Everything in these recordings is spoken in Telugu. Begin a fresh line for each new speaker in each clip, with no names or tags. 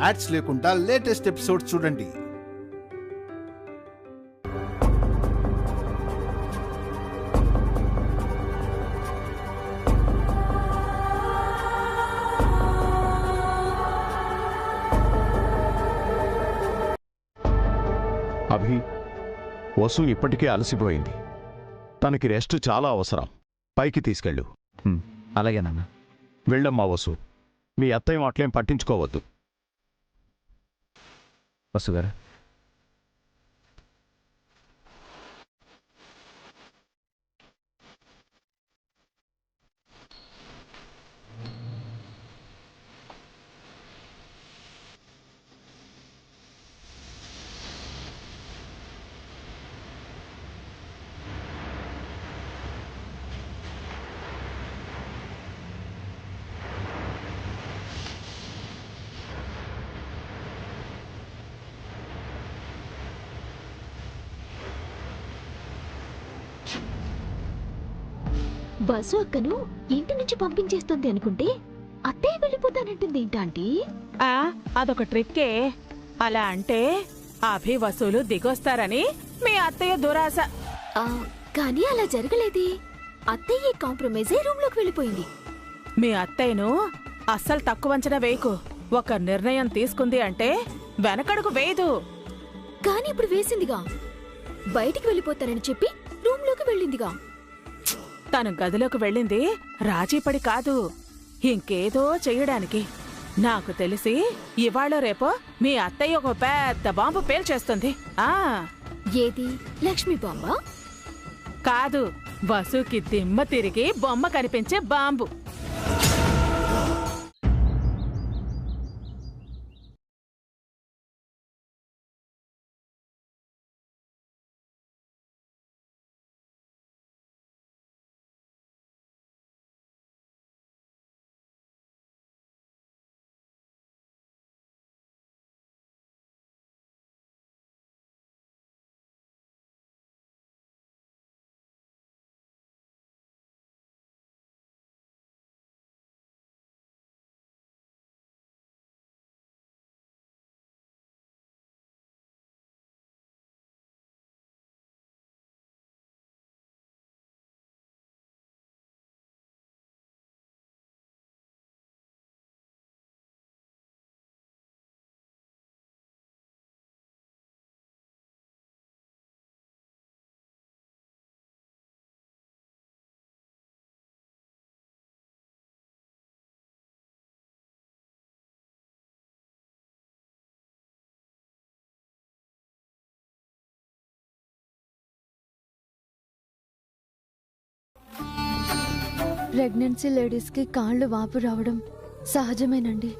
యాడ్స్ లేకుండా లేటెస్ట్ ఎపిసోడ్ చూడండి.
అభి, వసు ఇప్పటికే అలసిపోయింది. తనకి రెస్ట్ చాలా అవసరం. పైకి తీసుకెళ్ళు.
అలాగే నాన్న.
వెళ్ళమ్మా వసు. మీ అత్తయ్య మాటలేం పట్టించుకోవద్దు.
వసుగారు,
బస్సు అక్కను ఇంటి నుంచి పంపించేస్తుంది అనుకుంటే అత్తయ్య వెళ్ళిపోతానంటుంది ఏంటంటీ?
అదొక ట్రిక్కే. అలా అంటే అభి వసూలు దిగొస్తారని మీ అత్తయ్య దురాశ.
కానీ అలా జరగలేదే. అత్తయ్య కాంప్రమైజ్ అయి రూమ్ లోకి వెళ్ళిపోయింది.
మీ అత్తయ్యను అస్సలు తక్కువ అంచనా వేయకు. ఒక నిర్ణయం తీసుకుంది అంటే వెనకడుగు వేయదు.
కానీ ఇప్పుడు వేసిందిగా. బయటికి వెళ్ళిపోతానని చెప్పి రూమ్ లోకి వెళ్ళిందిగా.
తను గదిలోకి వెళ్ళింది రాజీపడి కాదు, ఇంకేదో చెయ్యడానికి. నాకు తెలిసి ఇవాళ రేపో మీ అత్తయ్య ఒక పెద్ద బాంబు పేల్చేస్తుంది.
ఏది, లక్ష్మీ బాంబ?
కాదు, వసుకి దిమ్మ తిరిగి బొమ్మ కనిపించే బాంబు.
ప్రెగ్నెన్సీ లేడీస్కి కాళ్ళు వాపు రావడం సహజమేనండి.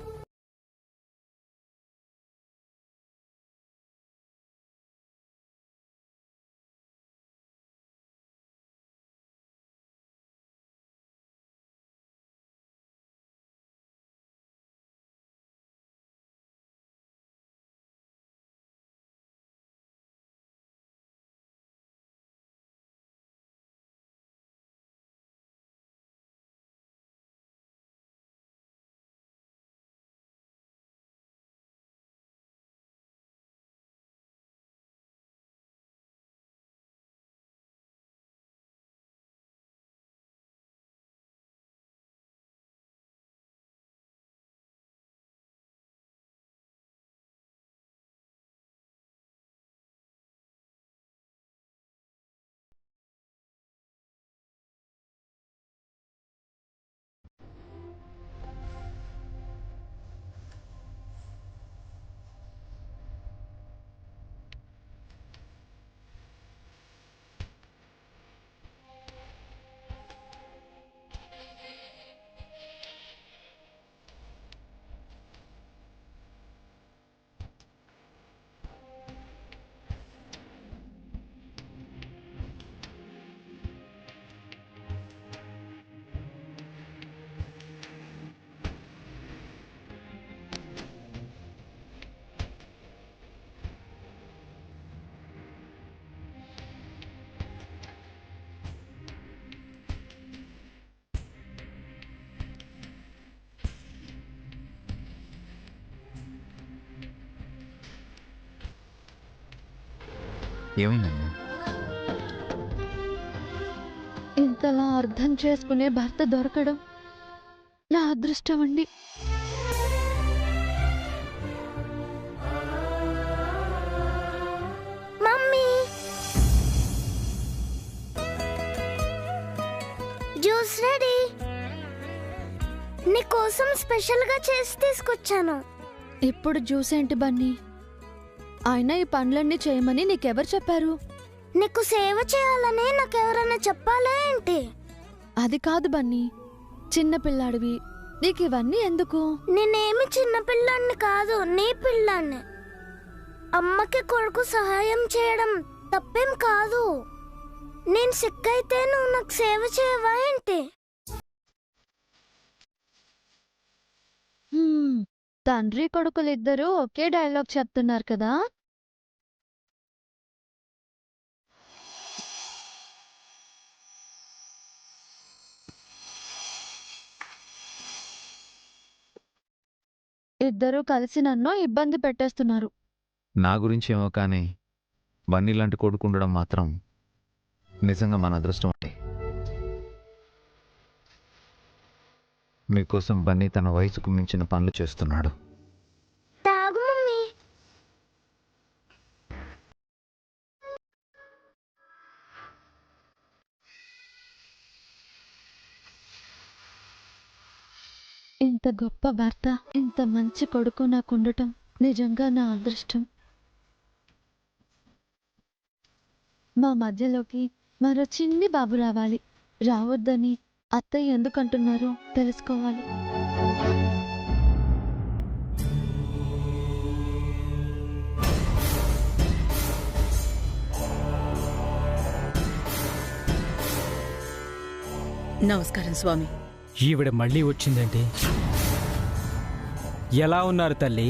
ఏమైందమ్మా?
ఇంతలా అర్థం చేసుకునే భర్త దొరకడం నా అదృష్టం అండి.
Mummy, juice ready. నీకోసం స్పెషల్గా చేసి తీసుకొచ్చాను.
ఇప్పుడు జ్యూస్ ఏంటి బన్నీ? అయినా ఈ పనులన్నీ చేయమని నీకెవరు చెప్పారు?
నీకు సేవ చేయాలని నాకెవరైనా చెప్పాలా ఏంటి?
అది కాదు బన్నీ, చిన్న పిల్లాడివి, నీకు ఇవన్నీ ఎందుకు?
నేనేమి చిన్న పిల్లాన్ని కాదు, నీ పిల్లాన్ని. అమ్మకి కొడుకు సహాయం చేయడం తప్పేం కాదు. నేను సిక్కైతే నువ్వు నాకు సేవ చేయవా ఏంటి?
తండ్రి కొడుకులిద్దరూ ఒకే డైలాగ్ చెప్తున్నారు కదా. ఇద్దరూ కలిసి నన్ను ఇబ్బంది పెట్టేస్తున్నారు.
నా గురించి ఏమో కానీ బన్నీ లాంటి కొడుకు ఉండడం మాత్రం నిజంగా మన అదృష్టం అంటే. మీకోసం బన్నీ తన వయసుకు మించిన పనులు చేస్తున్నాడు.
తాగు మమ్మీ.
ఇంత గొప్ప భర్త, ఇంత మంచి కొడుకు నాకుండటం నిజంగా నా అదృష్టం. మా మధ్యలోకి మరో చిన్ని బాబు రావాలి. రావద్దని అత్తయ్య ఎందుకంటున్నారో తెలుసుకోవాలి.
నమస్కారం స్వామి.
ఈవిడ మళ్ళీ వచ్చిందండి. ఎలా ఉన్నారు తల్లి?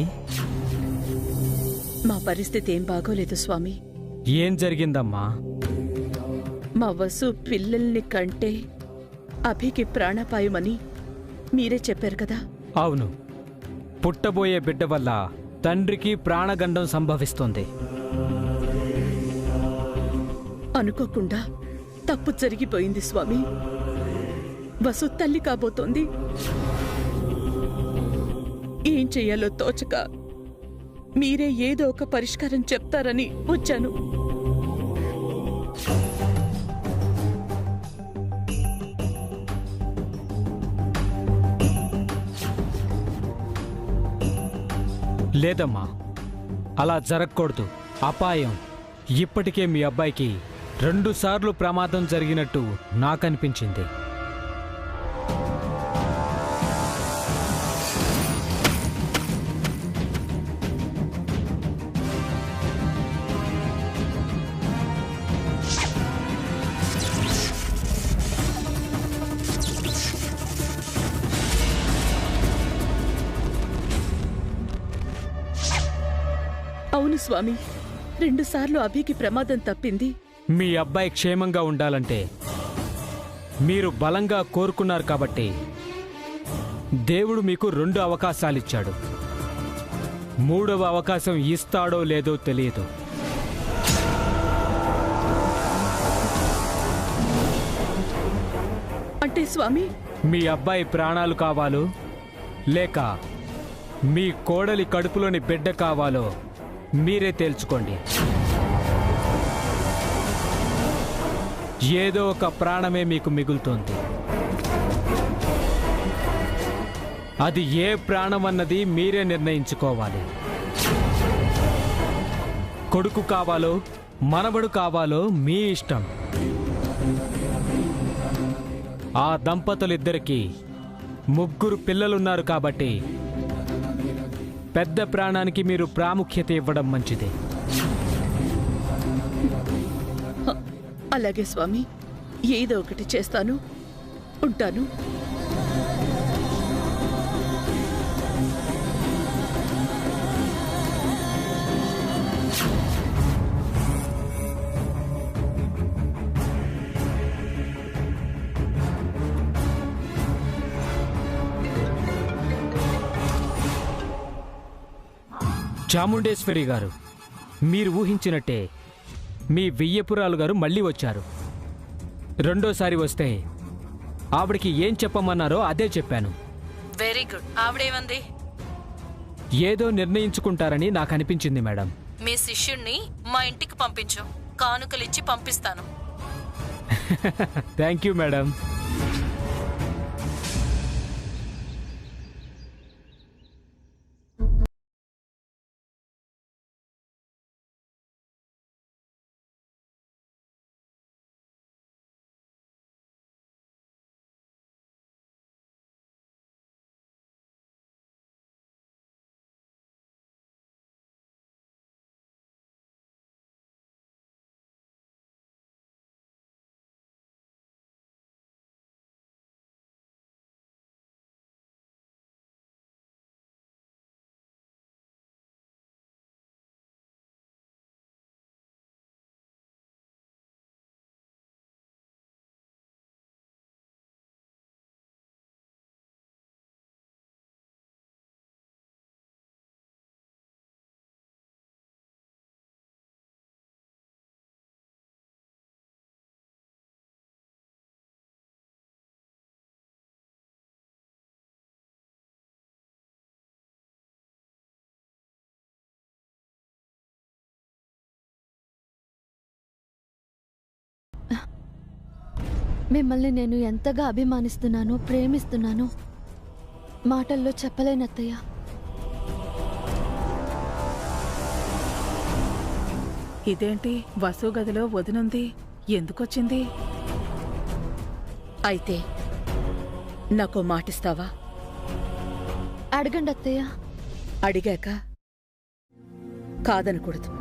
మా పరిస్థితి ఏం బాగోలేదు స్వామి.
ఏం జరిగిందమ్మా?
మా వసు పిల్లల్ని కంటే అభికి ప్రాణాపాయమని మీరే చెప్పారు కదా.
అవును, పుట్టబోయే బిడ్డ వల్ల తండ్రికి ప్రాణగండం సంభవిస్తుంది.
అనుకోకుండా తప్పు జరిగిపోయింది స్వామి. వసు తల్లి కాబోతోంది. ఏం చెయ్యాలో తోచక మీరే ఏదో ఒక పరిష్కారం చెప్తారని వచ్చాను.
లేదమ్మా, అలా జరగకూడదు. అపాయం. ఇప్పటికే మీ అబ్బాయికి 2 సార్లు ప్రమాదం జరిగినట్టు నాకనిపించింది.
అవును స్వామి, 2 సార్లు అభికి ప్రమాదం తప్పింది.
మీ అబ్బాయి క్షేమంగా ఉండాలంటే మీరు బలంగా కోరుకున్నారు కాబట్టి దేవుడు మీకు 2 అవకాశాలిచ్చాడు. 3వ అవకాశం ఇస్తాడో లేదో తెలియదు.
అంటే స్వామి,
మీ అబ్బాయి ప్రాణాలు కావాలో లేక మీ కోడలి కడుపులోని బిడ్డ కావాలో మీరే తేల్చుకోండి. ఏదో ఒక ప్రాణమే మీకు మిగులుతోంది. అది ఏ ప్రాణం అన్నది మీరే నిర్ణయించుకోవాలి. కొడుకు కావాలో మనవడు కావాలో మీ ఇష్టం. ఆ దంపతులిద్దరికీ 3 పిల్లలున్నారు కాబట్టి పెద్ద ప్రాణానికి మీరు ప్రాముఖ్యత ఇవ్వడం మంచిది.
అలాగే స్వామి, ఏదో ఒకటి చేస్తాను. ఉంటాను.
చాముండేశ్వరి గారు, మీరు ఊహించినట్టే మీ వియ్యపురాలు గారు మళ్ళీ వచ్చారు. రెండోసారి వస్తే ఆవిడికి ఏం చెప్పమన్నారో అదే చెప్పాను.
Very good. ఆవిడేమంది?
ఏదో నిర్ణయించుకుంటారని నాకు అనిపించింది మేడం.
మీ శిష్యుణ్ణి మా ఇంటికి పంపించు, కానుకలిచ్చి పంపిస్తాను.
Thank you madam.
మిమ్మల్ని నేను ఎంతగా అభిమానిస్తున్నానో ప్రేమిస్తున్నానో మాటల్లో చెప్పలేనత్తయ్య.
ఇదేంటి వసు గదిలో వదినుంది? ఎందుకొచ్చింది? అయితే నాకు మాటిస్తావా?
అడగండి అత్తయ్య.
అడిగాక కాదనకూడదు.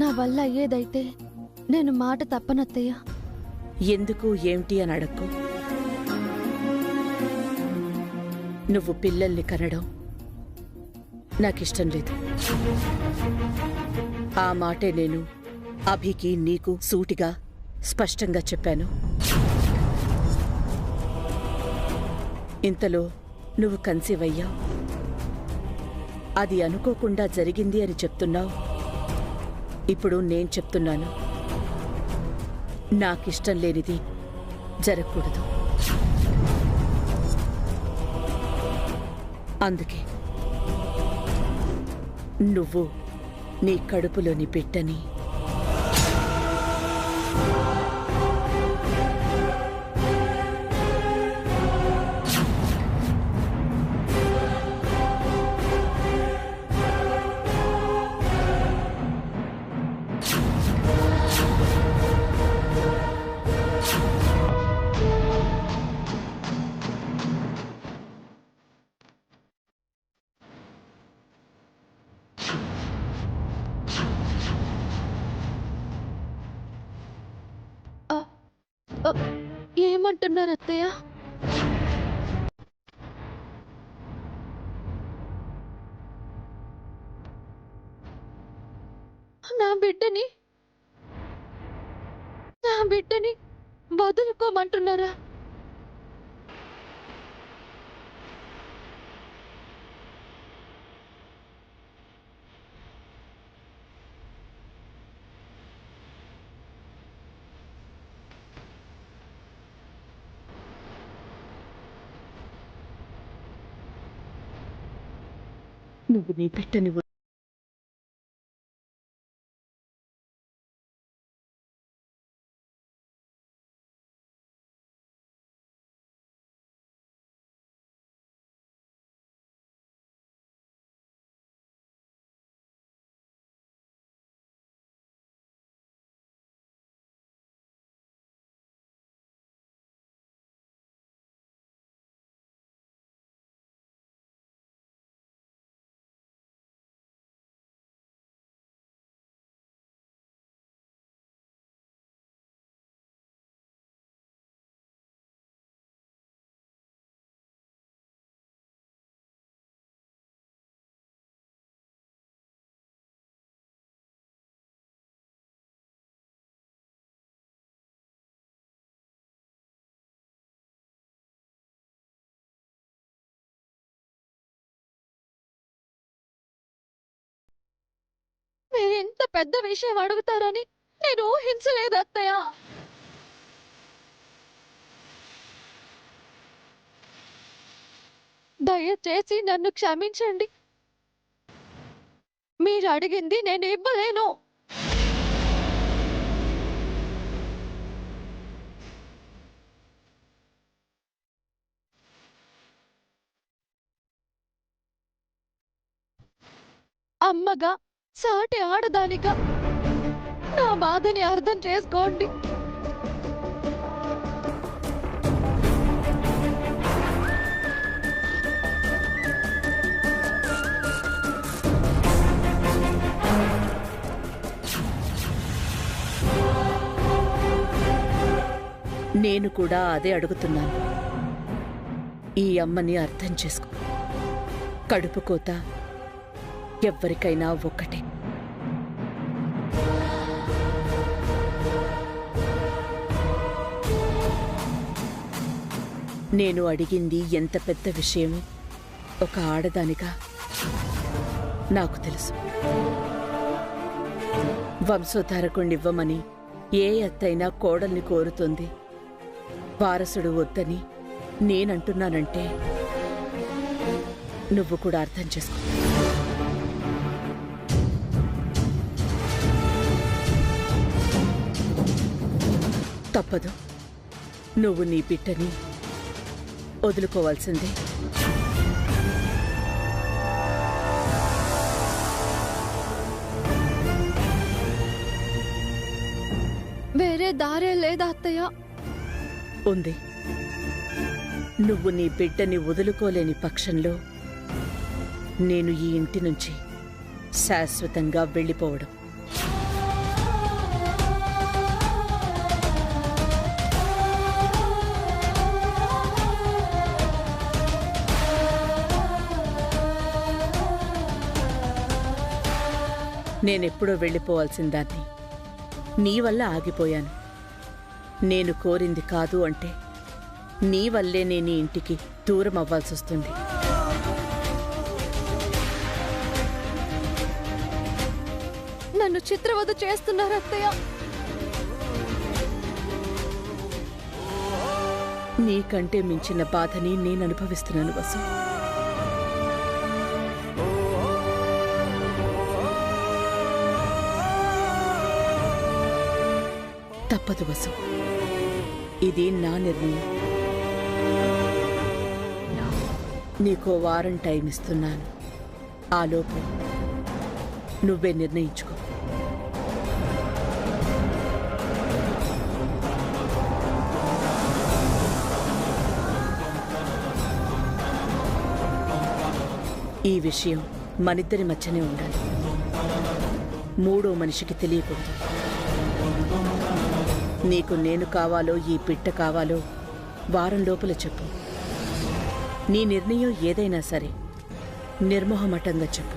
నా వల్ల అయ్యేదైతే నేను మాట తప్పనత్తయ్య.
ఎందుకు ఏమిటి అని అడక్కు. నువ్వు పిల్లల్ని కనడం నాకిష్టం లేదు. ఆ మాటే నేను అభికి నీకు సూటిగా స్పష్టంగా చెప్పాను. ఇంతలో నువ్వు కన్సీవ్ అయ్యావు. అది అనుకోకుండా జరిగింది అని చెప్తున్నావు. ఇప్పుడు నేను చెప్తున్నాను, నాకిష్టం లేనిది జరగకూడదు. అందుకే నువ్వు నీ కడుపులోని బిడ్డని
ఏమంటున్నారు అత్తయ్య? నా బిడ్డని వదులుకోమంటున్నారా?
నువ్వు నీ బిడ్డని
మీరు ఇంత పెద్ద విషయం అడుగుతారని నేను ఊహించలేదు అత్తయ్య. దయచేసి నన్ను క్షమించండి. మీరు అడిగింది నేను ఇవ్వలేను. అమ్మగా, సాటి ఆడదానిగా నా బాధని అర్థం చేసుకోండి.
నేను కూడా అదే అడుగుతున్నాను. ఈ అమ్మని అర్థం చేసుకో. కడుపు కోత ఎవ్వరికైనా ఒక్కటే. నేను అడిగింది ఎంత పెద్ద విషయమో ఒక ఆడదానిగా నాకు తెలుసు. వంశోద్ధారకుణ్ణివ్వమని ఏ అత్తైనా కోడల్ని కోరుతుంది. వారసుడు వద్దని నేనంటున్నానంటే నువ్వు కూడా అర్థం చేసుకో. తప్పదు. నువ్వు నీ బిడ్డని వదులుకోవాల్సిందే.
వేరే దారే లేదా అత్తయ్య?
ఉంది. నువ్వు నీ బిడ్డని వదులుకోలేని పక్షంలో నేను ఈ ఇంటి నుంచి శాశ్వతంగా వెళ్ళిపోవడం. నేనెప్పుడో వెళ్ళిపోవాల్సిన దాన్ని నీ వల్ల ఆగిపోయాను. నేను కోరింది కాదు అంటే నీ వల్లే నేను ఈ ఇంటికి దూరం అవ్వాల్సొస్తుంది.
నన్ను చిత్రవద చేస్తున్నారు అత్తయ్య.
నీకంటే మించిన బాధని నేను అనుభవిస్తున్నాను వసు. తప్పదు వసు. ఇది నా నిర్ణయం. నీకో వారం టైం ఇస్తున్నాను. ఆలోపు నువ్వే నిర్ణయించుకో. ఈ విషయం మనిద్దరి మధ్యనే ఉండాలి. మూడో మనిషికి తెలియకూడదు. నీకు నేను కావాలో ఈ పిట్ట కావాలో వారం లోపల చెప్పు. నీ నిర్ణయం ఏదైనా సరే నిర్మోహమటంగా చెప్పు.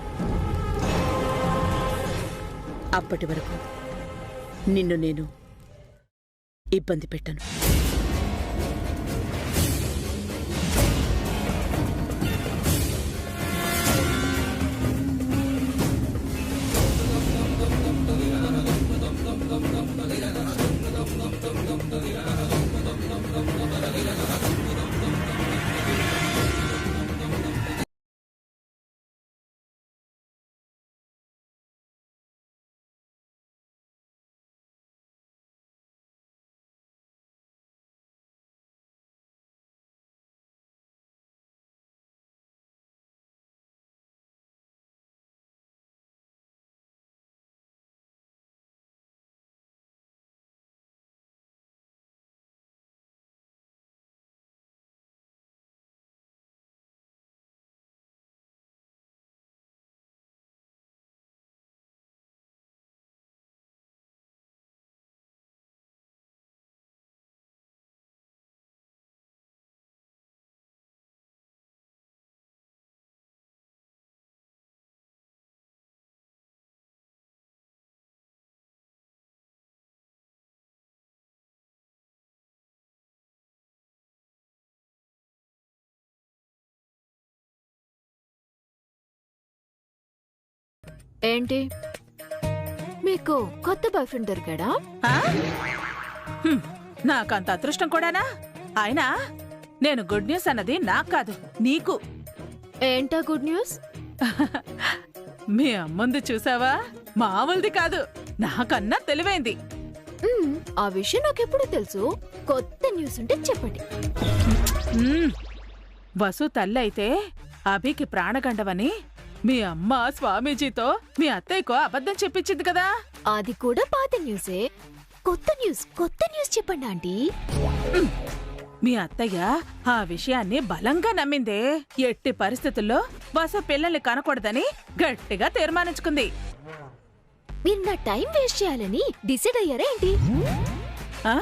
అప్పటి వరకు నిన్ను నేను ఇబ్బంది పెట్టను.
ఏంటి
మీకు కొత్త బాయ్ ఫ్రెండ్ దొరికాడా?
ఆ? నాకంత అదృష్టం కూడానా? అయినా నేను గుడ్ న్యూస్ అన్నది నాకు కాదు, నీకు.
ఏంటా గుడ్ న్యూస్?
మీ అమ్మంది చూసావా? మామూలుది కాదు, నాకన్నా తెలివైంది.
ఆ విషయం నాకెప్పుడు తెలుసు. కొత్త న్యూస్ ఉంటే చెప్పండి.
వసు తల్లి అయితే అభికి ప్రాణగండవని మీ అమ్మ స్వామీజీతో మీ అత్తయ్యకో అబద్ధం చెప్పించింది కదా.
అది కూడా పాత న్యూసే. కొత్త న్యూస్ చెప్పండి ఆంటీ.
మీ అత్తయ్య ఆ విషయాన్ని బలంగా నమ్మిందే. ఎట్టి పరిస్థితుల్లో వసు పిల్లల్ని కనకూడదని గట్టిగా తీర్మానించుకుంది.
మీరు నా టైం వేస్ట్ చేయాలని డిసైడ్ అయ్యారా ఏంటి?
ఆ